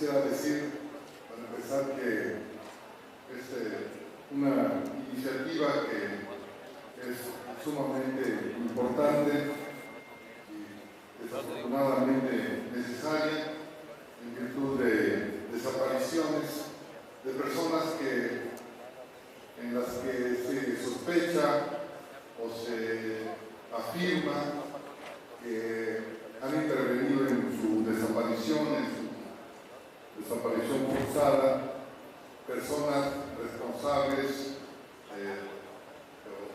quisiera decir, para empezar, que es una iniciativa que es sumamente importante y desafortunadamente necesaria en virtud de desapariciones de personas en las que se sospecha o se afirma que han intervenido en su desaparición, forzada, personas responsables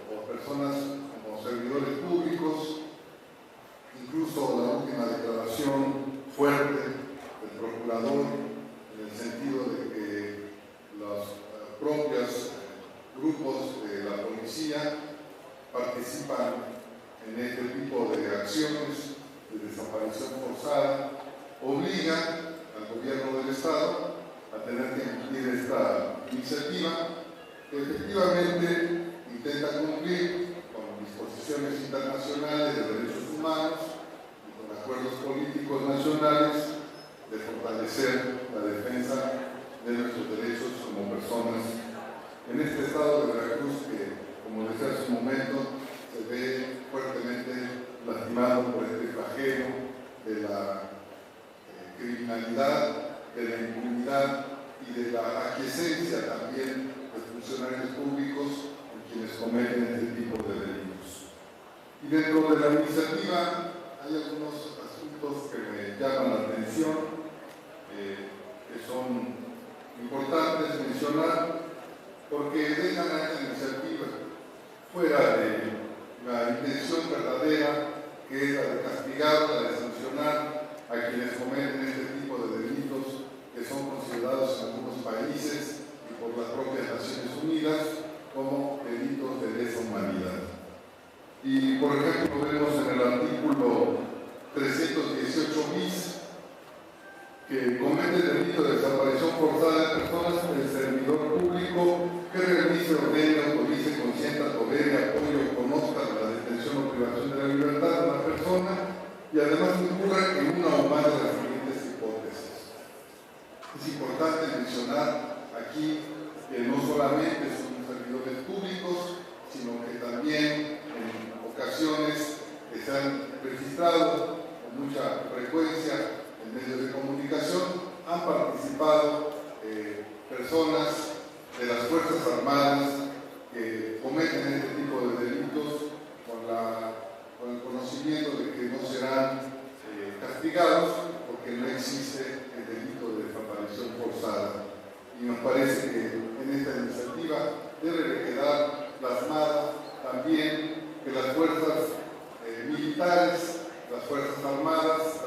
o personas como servidores públicos. Incluso la última declaración fuerte del procurador, en el sentido de que los propios grupos de la policía participan en este tipo de acciones de desaparición forzada, obliga al gobierno del Estado a tener que emitir esta iniciativa, que efectivamente intenta cumplir con disposiciones internacionales de derechos humanos y con acuerdos políticos nacionales de fortalecer la defensa de nuestros derechos como personas en este estado de Veracruz, que, como decía hace un momento, se ve fuertemente lastimado por este flagelo de la criminalidad, de la impunidad y de la aquiescencia también de funcionarios públicos en quienes cometen este tipo de delitos. Y dentro de la iniciativa hay algunos asuntos que me llaman la atención, que son importantes mencionar, porque dejan a esta iniciativa fuera de la intención verdadera, que es la de castigar, la de sancionar a quienes cometen este tipo de delitos que son considerados en algunos países y por las propias Naciones Unidas como delitos de lesa humanidad. Y, por ejemplo, vemos en el artículo 318 bis que comete el delito de desaparición forzada de personas el servidor público que realice, ordene, autorice, consienta, tolere, apoye o conozca de la detención o privación de la libertad de una persona y además incurra en una o más de las siguientes hipótesis. Es importante mencionar aquí que no solamente son servidores públicos, sino que también en ocasiones que se han registrado con mucha frecuencia en medios de comunicación, han participado personas de las Fuerzas Armadas que cometen este tipo de delitos con el conocimiento de que no serán castigados porque no existe el delito de desaparición forzada. Y nos parece que en esta iniciativa debe de quedar plasmada también que las fuerzas militares, las Fuerzas Armadas,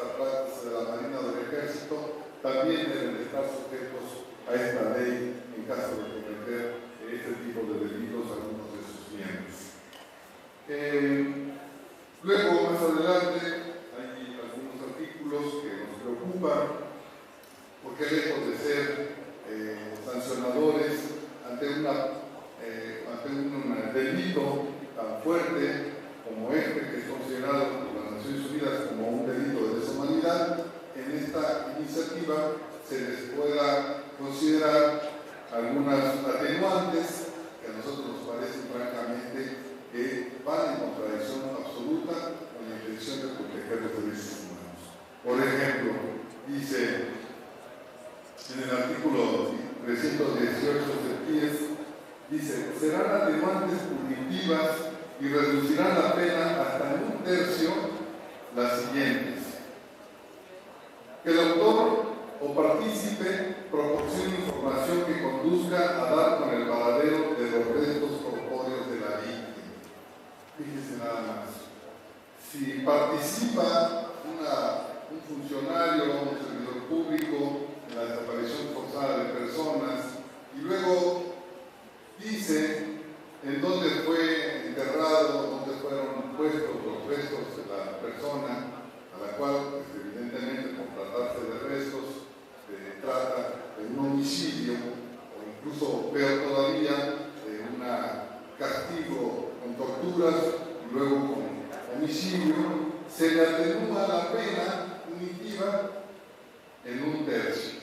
de la Marina o del Ejército, también deben de estar sujetos a esta ley en caso de cometer este tipo de delitos a algunos de sus miembros. Luego, más adelante, hay algunos artículos que nos preocupan, porque lejos de ser sancionadores ante un delito tan fuerte como este, que es considerado por las Naciones Unidas como un delito de lesa humanidad, en esta iniciativa se les pueda considerar algunas atenuantes que a nosotros nos parecen francamente que van en contradicción absoluta con la intención de proteger los derechos humanos. Por ejemplo, dice en el artículo 318 dice, serán atenuantes punitivas y reducirán la pena hasta en un tercio las siguientes: que el autor o partícipe proporcione información que conduzca a dar con el paradero de los restos corpóreos de la víctima. Fíjese nada más. Si participa un funcionario, un servidor público en la desaparición forzada de personas y luego dice en dónde fue enterrado, dónde fueron puestos los restos de la persona a la cual, evidentemente, por tratarse de restos, se trata de un homicidio o incluso peor todavía, de un castigo con torturas y luego con homicidio, se le atenúa la pena punitiva en un tercio.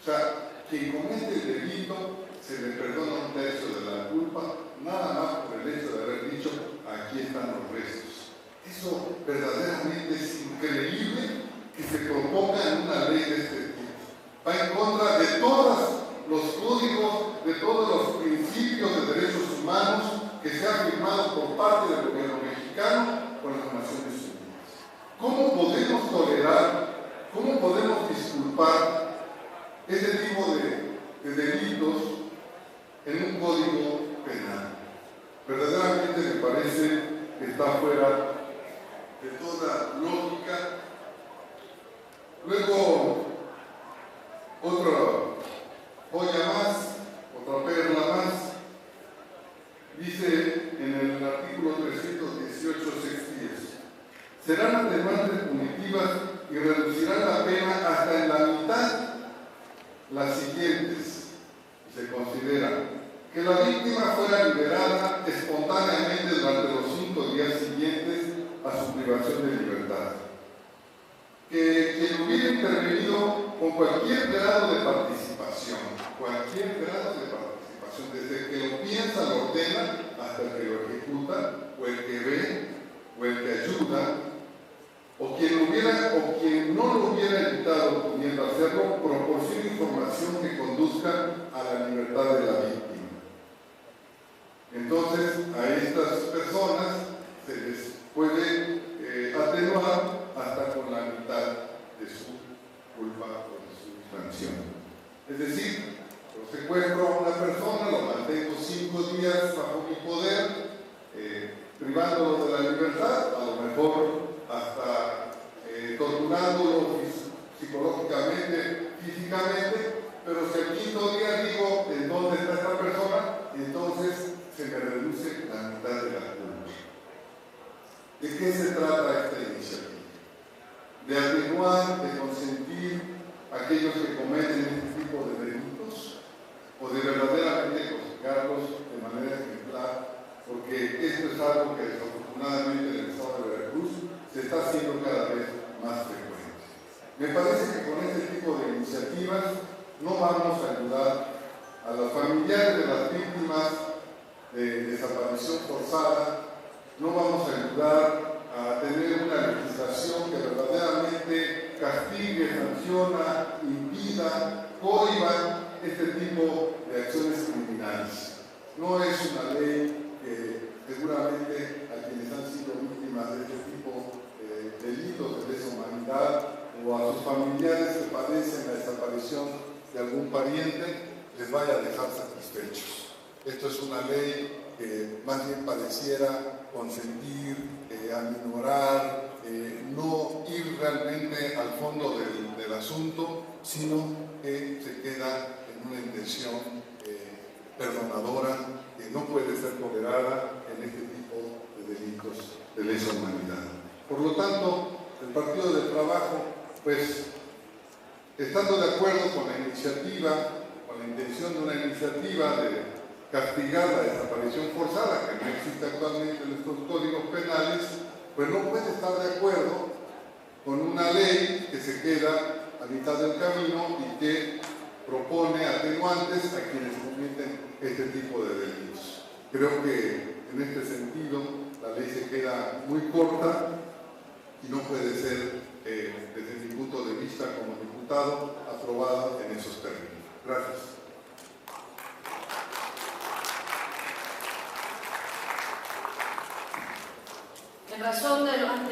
sea, quien comete el delito se le perdona un tercio de la culpa, nada más por el hecho de haber dicho, aquí están los restos. Eso verdaderamente es increíble que se proponga en una ley de este tipo. Va en contra de todos los códigos, de todos los principios de derechos humanos que se han firmado por parte del gobierno mexicano con las Naciones Unidas. ¿Cómo podemos tolerar, cómo podemos disculpar ese tipo de delitos en un código penal? Verdaderamente me parece que está fuera de toda lógica. Luego, otra joya más, otra perla más, dice en el artículo 318, 610, serán atenuantes punitivas y reducirán la pena hasta en la mitad las siguientes. Se considera que la víctima fuera liberada espontáneamente durante los 5 días siguientes a su privación de libertad, que quien hubiera intervenido con cualquier grado de participación, desde que lo piensa, lo ordena, hasta el que lo ejecuta, o el que ve, o el que ayuda, o quien no lo hubiera evitado pudiendo hacerlo, proporciona información que conduzca a la libertad de la víctima. Entonces, a estas personas se les puede atenuar hasta con la mitad de su culpa o de su sanción. Es decir, lo secuestro a una persona, lo mantengo 5 días bajo mi poder, privándolo de la libertad, a lo mejor hasta torturándolo psicológicamente, físicamente, pero si al 5.º día digo en dónde está esta persona, entonces se me reduce la mitad de la culpa. ¿De qué se trata esta iniciativa? De atenuar, de consentir a aquellos que cometen este tipo de delitos, o de verdaderamente castigarlos de manera ejemplar, porque esto es algo que desafortunadamente en el estado de Veracruz se está haciendo cada vez más frecuente. Me parece que con este tipo de iniciativas no vamos a ayudar a los familiares de las víctimas de desaparición forzada, no vamos a ayudar a tener una legislación que verdaderamente castigue, sanciona, impida, cohiba este tipo de acciones criminales. No es una ley que seguramente a quienes han sido víctimas de este tipo de delitos de lesa humanidad o a sus familiares que padecen la desaparición de algún pariente les vaya a dejar satisfechos. Esto es una ley que más bien pareciera consentir, aminorar, no ir realmente al fondo del asunto, sino que se queda en una intención perdonadora que no puede ser tolerada en este tipo de delitos de lesa humanidad. Por lo tanto, el Partido del Trabajo, pues, estando de acuerdo con la iniciativa, con la intención de una iniciativa de castigar la desaparición forzada, que no existe actualmente en nuestros códigos penales, pues no puede estar de acuerdo con una ley que se queda a mitad del camino y que propone atenuantes a quienes cometen este tipo de delitos. Creo que en este sentido la ley se queda muy corta y no puede ser, desde mi punto de vista como diputado, aprobada en esos términos. Gracias. En razón de lo anterior.